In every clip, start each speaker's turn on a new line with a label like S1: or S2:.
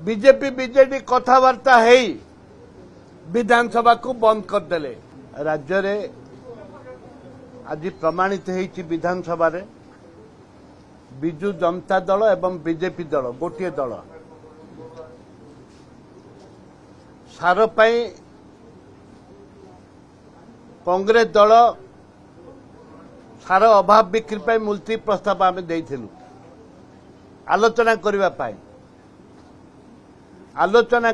S1: BJP BJD कथबार्ता है विधानसभा को बंद करदे। राज्य रे आज प्रमाणित है विधानसभा रे बिजु जनता दल एवं बीजेपी दल गोटे दल सार कांग्रेस दल सार अभाव बिक्री मुलतवी प्रस्ताव आम देइथिलु आलोचना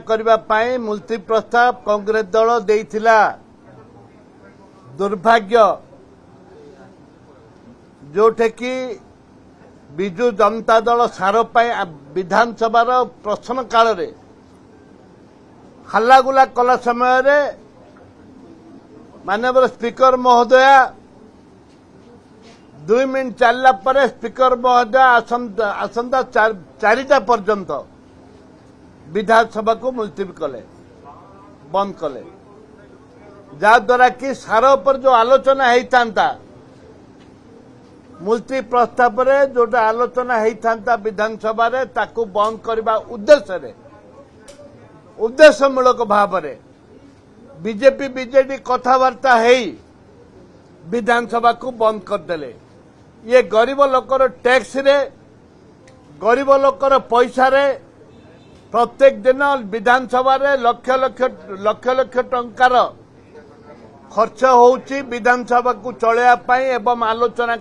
S1: करने मुलतवी प्रस्ताव कांग्रेस दल देइथिला। दुर्भाग्य जोठे कि बिजु जनता दल सार विधानसभा प्रश्न काल रे हल्लागुला कला समय रे माननीय स्पीकर महोदय 2 मिनट चलला पर स्पीकर महोदय आसंता 4टा पर्यंत विधानसभा को मुलतवी कले बंद कले जहाद्वारा कि सार पर जो आलोचना होता मुलतवी प्रस्ताव रे जोटा आलोचना होता विधानसभा रे ताकू बंद करने उद्देश्यमूलक भाव में बीजेपी बीजेडी कथबार्ता है विधानसभा को बंद करदे। ये गरीब लोकर टैक्स रे गरीब लोकर पैसा रे प्रत्येक दिन विधानसभा रे लक्ष लक्ष टंकार खर्च होउची विधानसभा को चलैया एवं आलोचना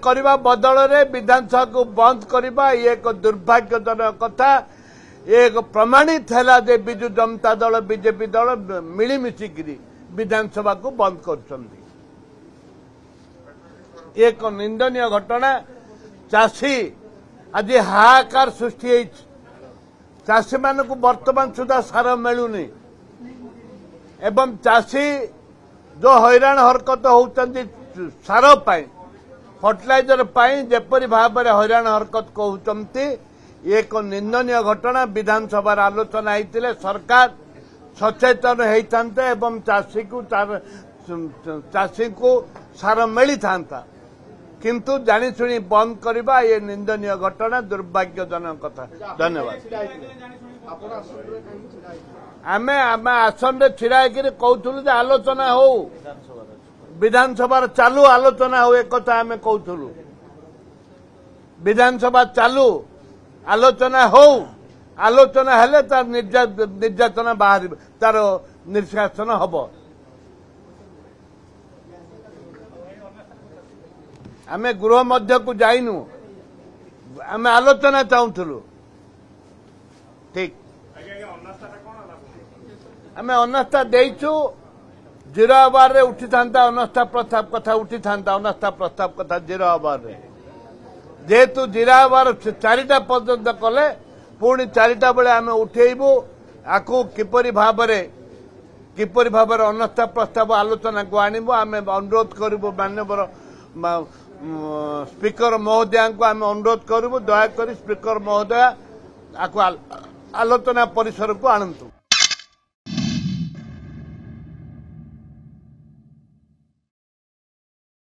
S1: करने बदल रे विधानसभा को बंद करने ये एक दुर्भाग्यजनक कथा। एक प्रमाणित है जे बिजु जनता दल बीजेपी दल मिलीमिशिकी विधानसभा को बंद कर एक निंदनीय घटना। चाषी आज हाहाकार सृष्टि चाषी मान को वर्तमान सुधा सार मिलूनी एवं चाषी जो हैरान हरकत होती सार फर्टिलाइजर जेपरी भाव में हैरान हरकत कहते एक निंदनीय घटना। विधानसभा आलोचना होते सरकार सचेतन होता एवं चाषी को सार मिली था किंतु जानी शुणी बंद करवा ये निंदनीय घटना दुर्भाग्यजनक कथा। धन्यवाद। आमे आसन रे छिड़ा कहूँ आलोचना हो विधानसभा चालू आलोचना हो एक कथा आमे कहूँ विधानसभा चालू आलोचना हो आलोचना हेले तार निर्यातना बाहर तार निष्कासन हम आमे गृह मध्य को जाइनु आमे आलोचना चाहूलु ठीक आमे अनास्था देइछु 0 आवर रे उठी थांता अनास्था प्रस्ताव कथा उठी थांता अनास्था प्रस्ताव कथा 0 आवर रे जेहेतु 0 आवर 4टा पर्यंत कले पुणी 4टा बेले आमे उठेबू आकु किपरि भाव में अनास्था प्रस्ताव आलोचना को आनिबो आमे अनुरोध करिबो माननीय स्पीकर महोदय को आम अनुरोध करूँ दयाकोरी स्पीकर महोदय आलोचना परिसर को आणंतु।